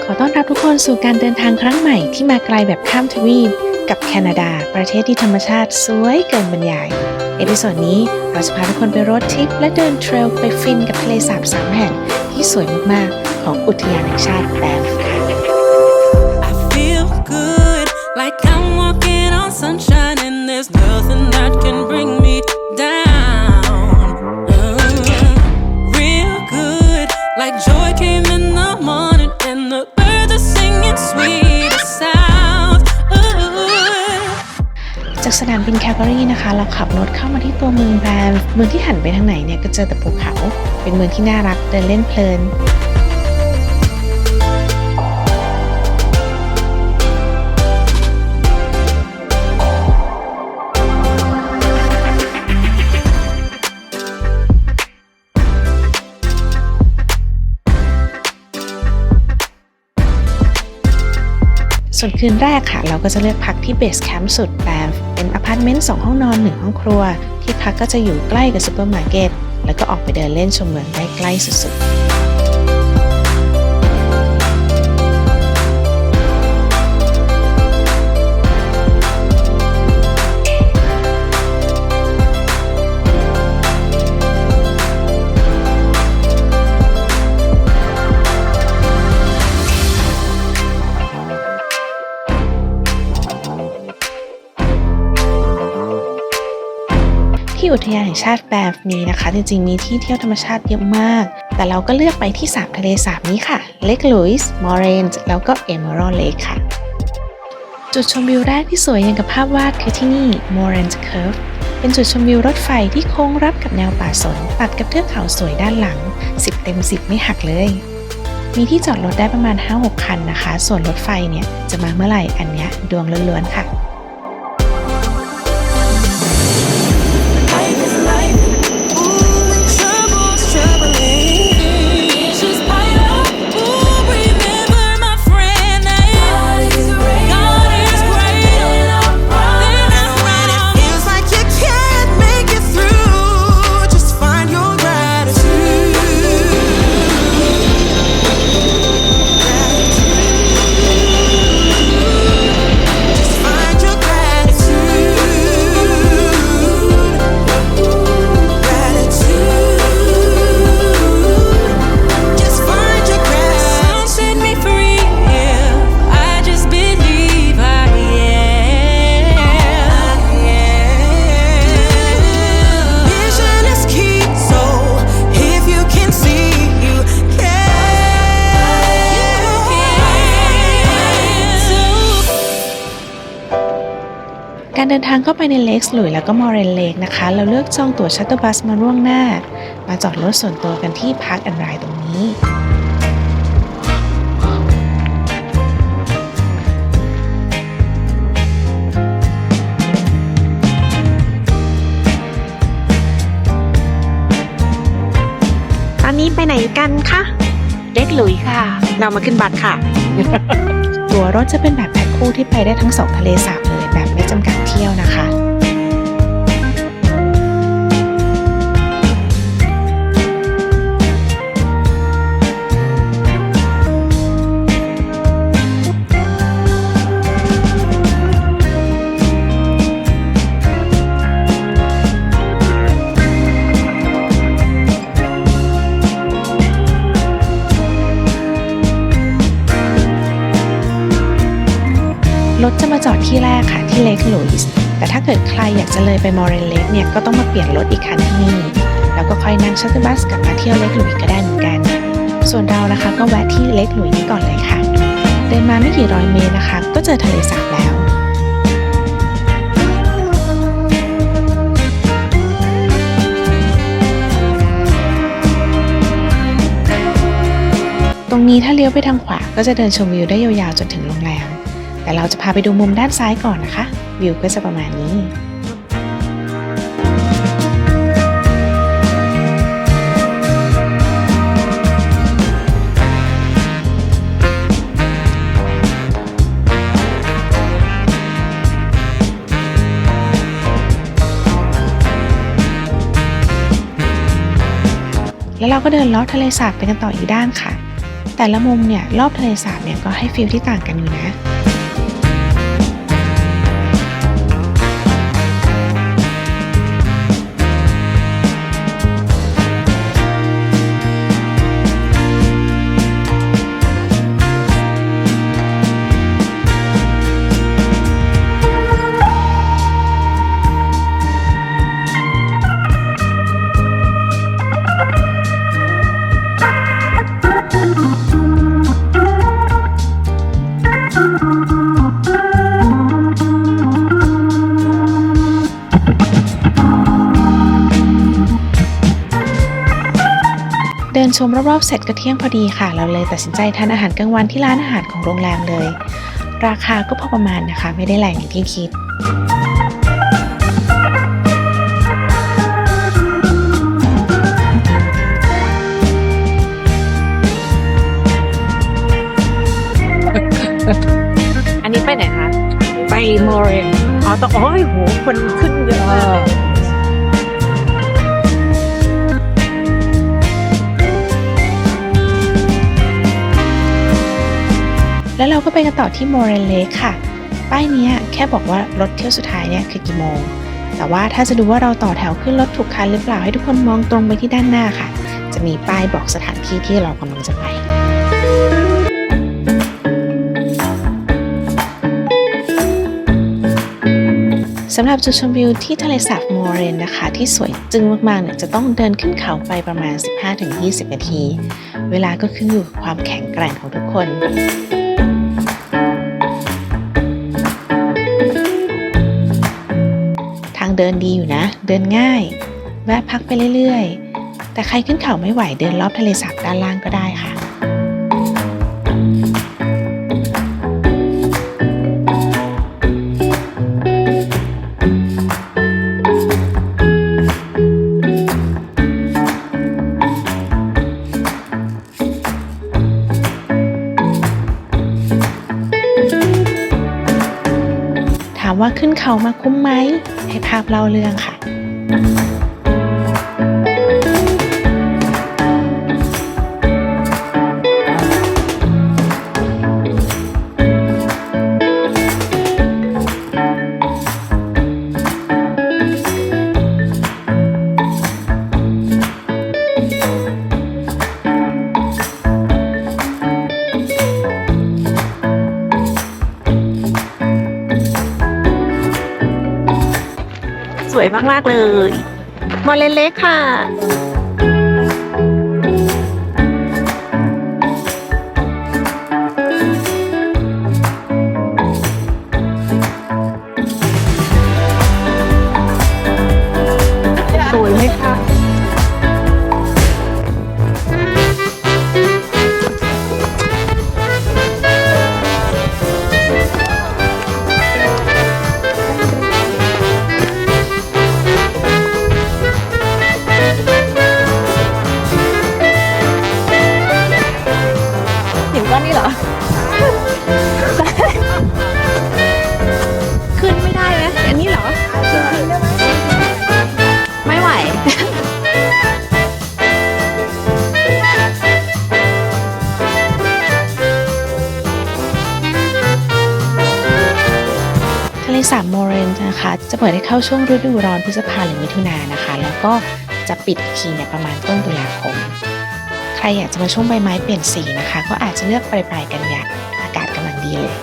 ขอต้อนรับทุกคนสู่การเดินทางครั้งใหม่ที่มาไกลแบบข้ามทวีปกับแคนาดาประเทศที่ธรรมชาติสวยเกินบรรยายเอพิโซดนี้เราจะพาทุกคนไปรถทริปและเดินเทรลไปฟินกับทะเลสาบ3แห่งที่สวยมากๆของอุทยานแห่งชาติแบนฟ์ค่ะ I feel good like I'm walking on sunshine and there's nothing that can bring me down. Real good like joy came in the morning and the birds are singing sweetest sounds. จากสนามบินแคลการีนะคะเราขับรถเข้ามาที่ตัวเมืองแบนฟ์เมืองที่หันไปทางไหนเนี่ยก็เจอแต่ภูเขาเป็นเมืองที่น่ารักเดินเล่นเพลินส่วนคืนแรกค่ะเราก็จะเลือกพักที่เบสแคมป์สุดแบนฟ์เป็นอพาร์ตเมนต์2ห้องนอน1ห้องครัวที่พักก็จะอยู่ใกล้กับซูเปอร์มาร์เก็ตแล้วก็ออกไปเดินเล่นชมเมืองได้ใกล้สุดๆที่อุทยานแห่งชาติแบนฟ์นี้นะคะจริงๆมีที่เที่ยวธรรมชาติเยอะมากแต่เราก็เลือกไปที่3ทะเลสาบนี้ค่ะเลคลุยส์มอร์เรนส์แล้วก็เอเมอรัลด์เลคค่ะจุดชมวิวแรกที่สวยอย่างกับภาพวาดคือที่นี่ Moran's Curve เป็นจุดชมวิวรถไฟที่โค้งรับกับแนวป่าสนตัดกับเทือกเขาสวยด้านหลัง10เต็ม10ไม่หักเลยมีที่จอดรถได้ประมาณ 5-6 คันนะคะส่วนรถไฟเนี่ยจะมาเมื่อไหร่อันเนี้ยดวงล้วนๆค่ะการเดินทางเข้าไปในเลคลุยแล้วก็มอร์เรนเลคนะคะเราเลือกจองตั๋วชัตเตอร์บัสมาล่วงหน้ามาจอดรถส่วนตัวกันที่พาร์คแอนด์ไรด์ตรงนี้ตอนนี้ไปไหนกันคะเลคลุยค่ะเรามาขึ้นบัสค่ะ ตั๋วรถจะเป็นแบบแพ็คคู่ที่ไปได้ทั้ง2ทะเลสาบเลยแบบไม่จำกัดเที่ยวนะคะรถจะมาจอดที่แรกค่ะที่เลคลุยส์แต่ถ้าเกิดใครอยากจะเลยไปมอร์เรนเลคเนี่ยก็ต้องมาเปลี่ยนรถอีกคันที่นี่แล้วก็ค่อยนั่งชัตเตอร์บัสกลับมาเที่ยวเลคลุยส์ก็ได้เหมือนกันส่วนเรานะคะก็แวะที่เลคลุยส์นี้ก่อนเลยค่ะเดินมาไม่กี่ร้อยเมตรนะคะก็เจอทะเลสาบแล้วตรงนี้ถ้าเลี้ยวไปทางขวาก็จะเดินชมวิวได้ยาวๆจนถึงโรงแรมแต่เราจะพาไปดูมุมด้านซ้ายก่อนนะคะวิวก็จะประมาณนี้ แล้วเราก็เดินเลาะทะเลสาบไปกันต่ออีกด้านค่ะ แต่ละมุมเนี่ยรอบทะเลสาบเนี่ยก็ให้ฟีลที่ต่างกันอยู่นะเดินชมรอบๆเสร็จก็เที่ยงพอดีค่ะเราเลยตัดสินใจทานอาหารกลางวันที่ร้านอาหารของโรงแรมเลยราคาก็พอประมาณนะคะไม่ได้แรงอย่างที่คิดอันนี้ไปไหนคะไปโมเรนอ๋อต้องโอ้ยโหคนขึ้นเยอะมาก แล้วเราก็ไปกันต่อที่โมเรนเลคค่ะป้ายนี้แค่บอกว่ารถเที่ยวสุดท้ายเนี่ยคือกี่โมงแต่ว่าถ้าจะดูว่าเราต่อแถวขึ้นรถถูกคันหรือเปล่าให้ทุกคนมองตรงไปที่ด้านหน้าค่ะจะมีป้ายบอกสถานที่ที่เรากำลังจะไปสำหรับจุดชมวิวที่ทะเลสาบโมเรนนะคะที่สวยจึ้งมากๆเนี่ยจะต้องเดินขึ้นเขาไปประมาณ 15-20 นาทีเวลาก็ขึ้นอยู่กับความแข็งแกร่งของทุกคนทางเดินดีอยู่นะเดินง่ายแวะพักไปเรื่อยๆแต่ใครขึ้นเขาไม่ไหวเดินรอบทะเลสาบด้านล่างก็ได้ค่ะถามว่าขึ้นเขามาคุ้มไหมให้ภาพเล่าเรื่องค่ะสวยมากๆเลยโมเรนเลคค่ะสวยไหมคะก้อนนี้เหรอ ขึ้นไม่ได้ไหมอันนี้เหรอ ใช่ ไม่ไหว ทะเลสาบโมเรนนะคะจะเปิดให้เข้าช่วงฤดูร้อนพฤษภาหรือมิถุนายนนะคะแล้วก็จะปิดอีกทีเนี่ยประมาณต้นตุลาคมใครอยากจะมาช่วงใบไม้เปลี่ยนสีนะคะก็อาจจะเลือกปลายกันยายนอากาศกำลังดีเลย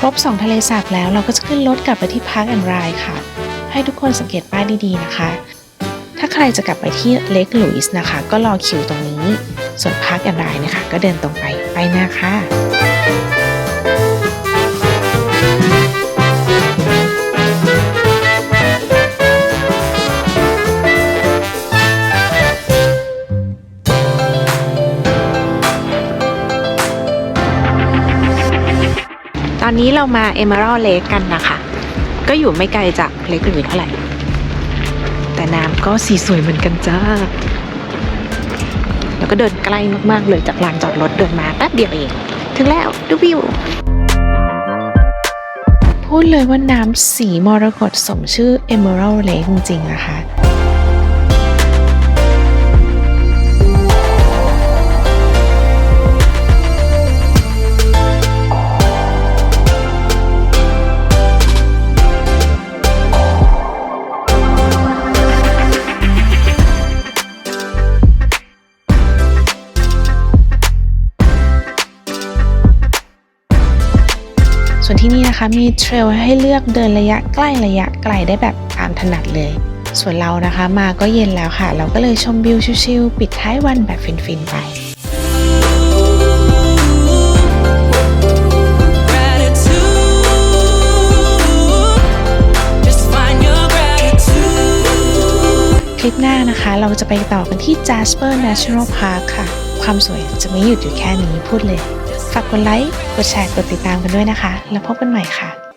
ครบ2ทะเลสาบแล้วเราก็จะขึ้นรถกลับไปที่ Park and Ride ค่ะให้ทุกคนสังเกตป้ายดีๆนะคะถ้าใครจะกลับไปที่ Lake Louise นะคะก็รอคิวตรงนี้ส่วน Park and Ride นะคะก็เดินตรงไปหน้าค่ะ นี้เรามา Emerald Lake กันนะคะ ก็อยู่ไม่ไกลจากเลคหลุยส์เท่าไหร่ แต่น้ำก็สีสวยเหมือนกันจ้า แล้วก็เดินใกล้มากๆเลยจากลานจอดรถเดินมาแป๊บเดียวเอง ถึงแล้วดูวิว พูดเลยว่าน้ำสีมรกตสมชื่อ Emerald Lake จริงๆนะคะ ส่วนที่นี่นะคะมีเทรลให้เลือกเดินระยะใกล้ระยะไกลได้แบบตามถนัดเลย ส่วนเรานะคะมาก็เย็นแล้วค่ะ เราก็เลยชมวิวชิลๆปิดท้ายวันแบบฟินๆไป คลิปหน้านะคะเราจะไปต่อกันที่ Jasper National Park ค่ะ ความสวยจะไม่หยุดอยู่แค่นี้พูดเลย ฝากกดไลค์ กดแชร์ กดติดตามกันด้วยนะคะ แล้วพบกันใหม่ค่ะ